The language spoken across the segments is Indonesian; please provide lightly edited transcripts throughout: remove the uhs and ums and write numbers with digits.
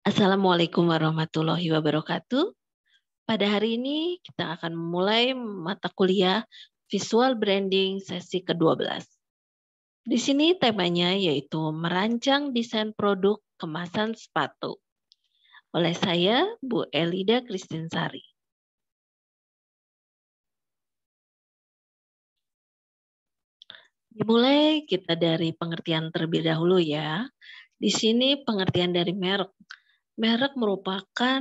Assalamualaikum warahmatullahi wabarakatuh. Pada hari ini kita akan memulai mata kuliah Visual Branding sesi ke-12. Di sini temanya yaitu merancang desain produk kemasan sepatu. Oleh saya, Bu Elida Kristinsari. Dimulai kita dari pengertian terlebih dahulu ya. Di sini pengertian dari merek. Merek merupakan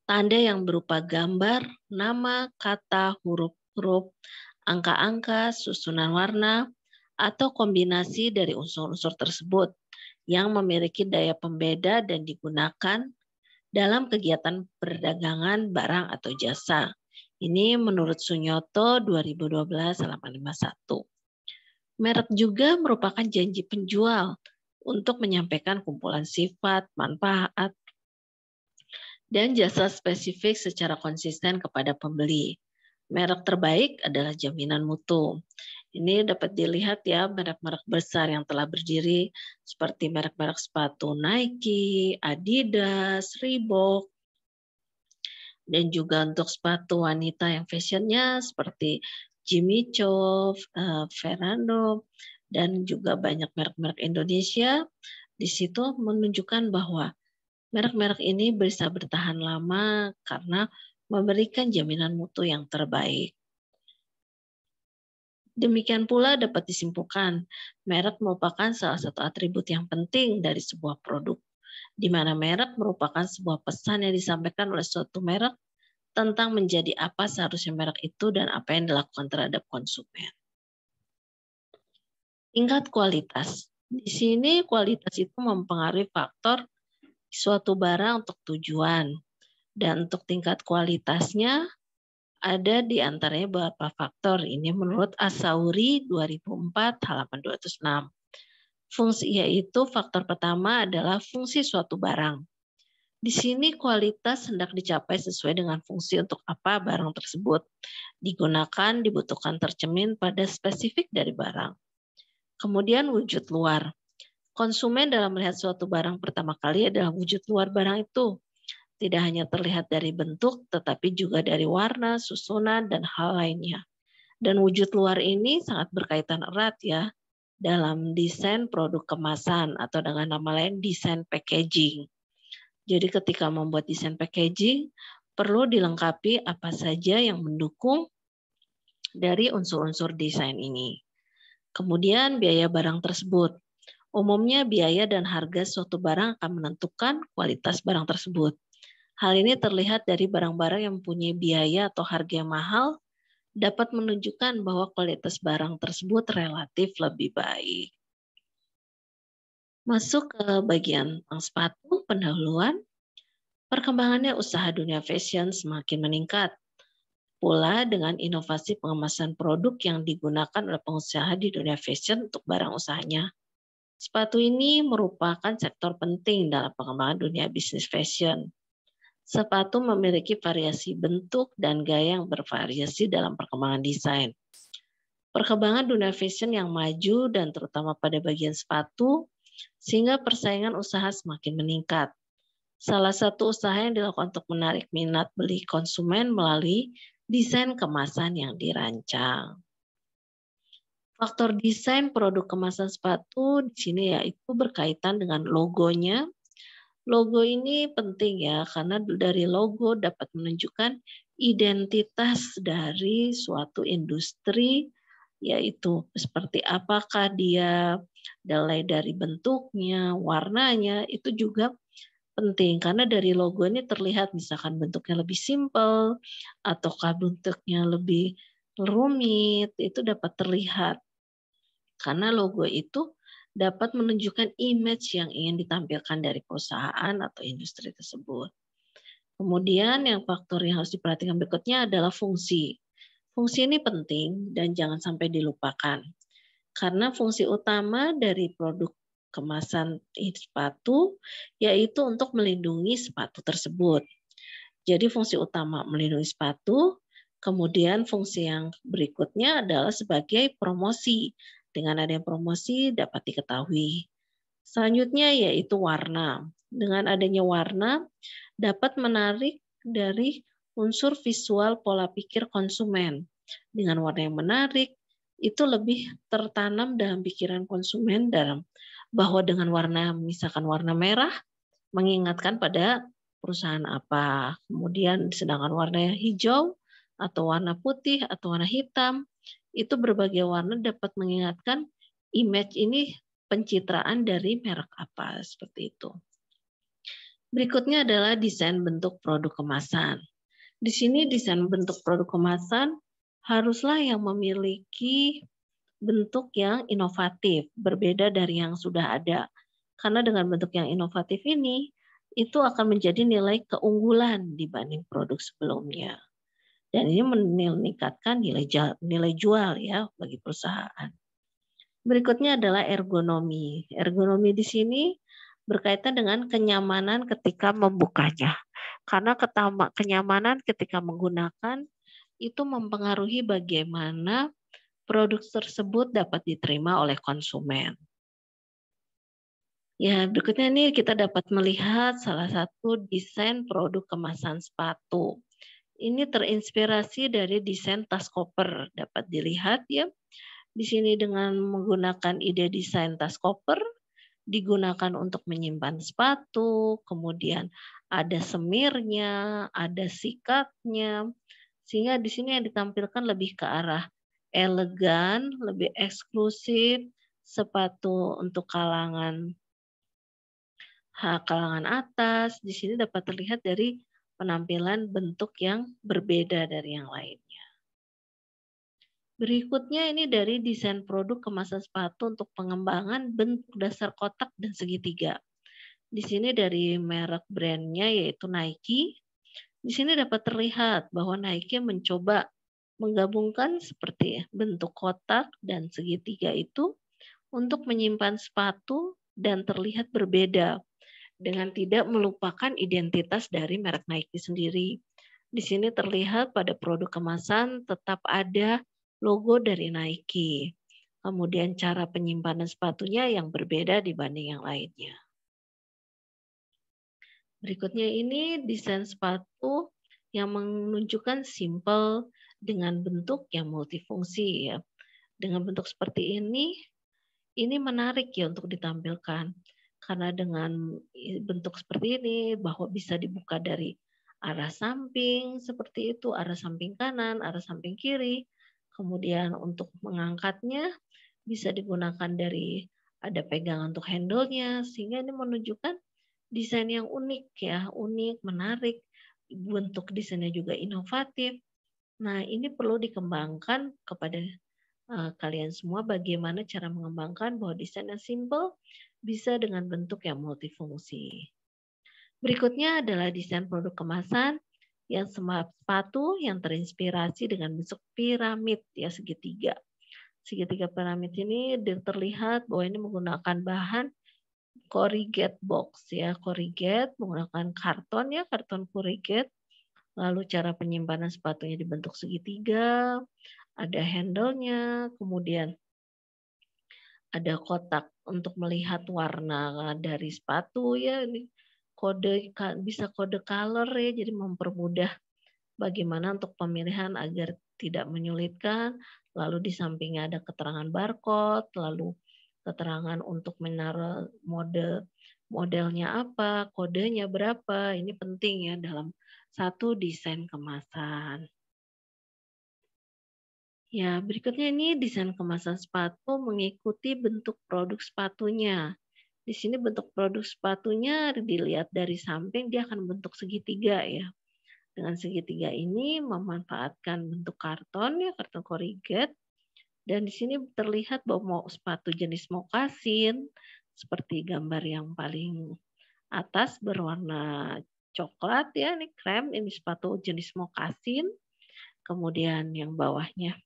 tanda yang berupa gambar, nama, kata, huruf-huruf, angka-angka, susunan warna, atau kombinasi dari unsur-unsur tersebut yang memiliki daya pembeda dan digunakan dalam kegiatan perdagangan barang atau jasa. Ini menurut Sunyoto 2012-51. Merek juga merupakan janji penjual untuk menyampaikan kumpulan sifat, manfaat, dan jasa spesifik secara konsisten kepada pembeli. Merek terbaik adalah jaminan mutu. Ini dapat dilihat ya merek-merek besar yang telah berdiri seperti merek-merek sepatu Nike, Adidas, Reebok, dan juga untuk sepatu wanita yang fashionnya seperti Jimmy Choo, Ferrando, dan juga banyak merek-merek Indonesia. Di situ menunjukkan bahwa merek-merek ini bisa bertahan lama karena memberikan jaminan mutu yang terbaik. Demikian pula dapat disimpulkan, merek merupakan salah satu atribut yang penting dari sebuah produk, di mana merek merupakan sebuah pesan yang disampaikan oleh suatu merek tentang menjadi apa seharusnya merek itu dan apa yang dilakukan terhadap konsumen. Tingkat kualitas. Di sini kualitas itu mempengaruhi faktor suatu barang untuk tujuan. Dan untuk tingkat kualitasnya ada di antaranya beberapa faktor. Ini menurut Asauri 2004 halaman 206. Fungsi yaitu faktor pertama adalah fungsi suatu barang. Di sini kualitas hendak dicapai sesuai dengan fungsi untuk apa barang tersebut digunakan, dibutuhkan tercermin pada spesifik dari barang. Kemudian wujud luar. Konsumen dalam melihat suatu barang pertama kali adalah wujud luar barang itu. Tidak hanya terlihat dari bentuk, tetapi juga dari warna, susunan, dan hal lainnya. Dan wujud luar ini sangat berkaitan erat ya dalam desain produk kemasan atau dengan nama lain desain packaging. Jadi ketika membuat desain packaging, perlu dilengkapi apa saja yang mendukung dari unsur-unsur desain ini. Kemudian biaya barang tersebut. Umumnya biaya dan harga suatu barang akan menentukan kualitas barang tersebut. Hal ini terlihat dari barang-barang yang mempunyai biaya atau harga yang mahal dapat menunjukkan bahwa kualitas barang tersebut relatif lebih baik. Masuk ke bagian sepatu, pendahuluan. Perkembangannya usaha dunia fashion semakin meningkat. Pula dengan inovasi pengemasan produk yang digunakan oleh pengusaha di dunia fashion untuk barang usahanya. Sepatu ini merupakan sektor penting dalam pengembangan dunia bisnis fashion. Sepatu memiliki variasi bentuk dan gaya yang bervariasi dalam perkembangan desain. Perkembangan dunia fashion yang maju dan terutama pada bagian sepatu, sehingga persaingan usaha semakin meningkat. Salah satu usaha yang dilakukan untuk menarik minat beli konsumen melalui desain kemasan yang dirancang. Faktor desain produk kemasan sepatu di sini yaitu berkaitan dengan logonya. Logo ini penting ya karena dari logo dapat menunjukkan identitas dari suatu industri, yaitu seperti apakah dia mulai dari bentuknya, warnanya, itu juga penting karena dari logo ini terlihat misalkan bentuknya lebih simpel ataukah bentuknya lebih rumit, itu dapat terlihat. Karena logo itu dapat menunjukkan image yang ingin ditampilkan dari perusahaan atau industri tersebut. Kemudian yang faktor yang harus diperhatikan berikutnya adalah fungsi. Fungsi ini penting dan jangan sampai dilupakan. Karena fungsi utama dari produk kemasan sepatu yaitu untuk melindungi sepatu tersebut. Jadi fungsi utama melindungi sepatu, kemudian fungsi yang berikutnya adalah sebagai promosi. Dengan adanya promosi dapat diketahui Selanjutnya yaitu warna. Dengan adanya warna dapat menarik dari unsur visual pola pikir konsumen. Dengan warna yang menarik, itu lebih tertanam dalam pikiran konsumen dalam bahwa dengan warna misalkan warna merah mengingatkan pada perusahaan apa. Kemudian sedangkan warna hijau atau warna putih atau warna hitam itu berbagai warna dapat mengingatkan image ini pencitraan dari merek apa seperti itu. Berikutnya adalah desain bentuk produk kemasan. Di sini desain bentuk produk kemasan haruslah yang memiliki bentuk yang inovatif, berbeda dari yang sudah ada. Karena dengan bentuk yang inovatif ini, itu akan menjadi nilai keunggulan dibanding produk sebelumnya. Dan ini meningkatkan nilai jual ya bagi perusahaan. Berikutnya adalah ergonomi. Ergonomi di sini berkaitan dengan kenyamanan ketika membukanya. Karena kenyamanan ketika menggunakan itu mempengaruhi bagaimana produk tersebut dapat diterima oleh konsumen. Ya, berikutnya ini kita dapat melihat salah satu desain produk kemasan sepatu. Ini terinspirasi dari desain tas koper. Dapat dilihat ya, di sini dengan menggunakan ide desain tas koper, digunakan untuk menyimpan sepatu, kemudian ada semirnya, ada sikatnya, sehingga di sini yang ditampilkan lebih ke arah elegan, lebih eksklusif, sepatu untuk kalangan atas. Di sini dapat terlihat dari penampilan bentuk yang berbeda dari yang lainnya. Berikutnya ini dari desain produk kemasan sepatu untuk pengembangan bentuk dasar kotak dan segitiga. Di sini dari merek brandnya yaitu Nike. Di sini dapat terlihat bahwa Nike mencoba menggabungkan seperti bentuk kotak dan segitiga itu untuk menyimpan sepatu dan terlihat berbeda dengan tidak melupakan identitas dari merek Nike sendiri. Di sini terlihat pada produk kemasan tetap ada logo dari Nike. Kemudian cara penyimpanan sepatunya yang berbeda dibanding yang lainnya. Berikutnya ini desain sepatu yang menunjukkan simple dengan bentuk yang multifungsi ya. Dengan bentuk seperti ini menarik ya untuk ditampilkan. Karena dengan bentuk seperti ini bahwa bisa dibuka dari arah samping seperti itu, arah samping kanan, arah samping kiri. Kemudian untuk mengangkatnya bisa digunakan dari ada pegangan untuk handle-nya sehingga ini menunjukkan desain yang unik ya, unik, menarik, bentuk desainnya juga inovatif. Nah, ini perlu dikembangkan kepada kalian semua bagaimana cara mengembangkan bahwa desain yang simple bisa dengan bentuk yang multifungsi. Berikutnya adalah desain produk kemasan yang sepatu yang terinspirasi dengan bentuk piramid ya segitiga. Segitiga piramid ini terlihat bahwa ini menggunakan bahan corrugate box ya, corrugate menggunakan karton ya, karton corrugate. Lalu cara penyimpanan sepatunya dibentuk segitiga, ada handle-nya, kemudian ada kotak untuk melihat warna dari sepatu ya, ini bisa kode color ya, jadi mempermudah bagaimana untuk pemilihan agar tidak menyulitkan. Lalu di sampingnya ada keterangan barcode, lalu keterangan untuk menaruh modelnya apa, kodenya berapa. Ini penting ya dalam satu desain kemasan. Ya, berikutnya ini desain kemasan sepatu mengikuti bentuk produk sepatunya. Di sini bentuk produk sepatunya dilihat dari samping dia akan bentuk segitiga ya. Dengan segitiga ini memanfaatkan bentuk karton ya, karton corrugate. Dan di sini terlihat bahwa sepatu jenis mokasin seperti gambar yang paling atas berwarna coklat ya, ini krem, ini sepatu jenis mokasin. Kemudian yang bawahnya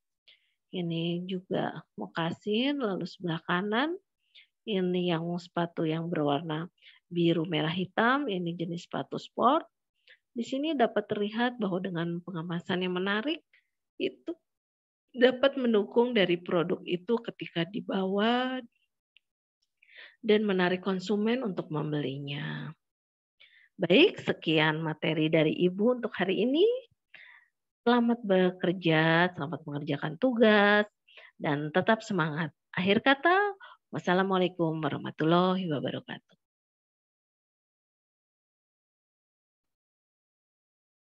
ini juga mokasin, lalu sebelah kanan ini yang sepatu yang berwarna biru merah hitam, ini jenis sepatu sport. Di sini dapat terlihat bahwa dengan pengemasan yang menarik itu dapat mendukung dari produk itu ketika dibawa, dan menarik konsumen untuk membelinya. Baik, sekian materi dari Ibu untuk hari ini. Selamat bekerja, selamat mengerjakan tugas, dan tetap semangat. Akhir kata, wassalamualaikum warahmatullahi wabarakatuh.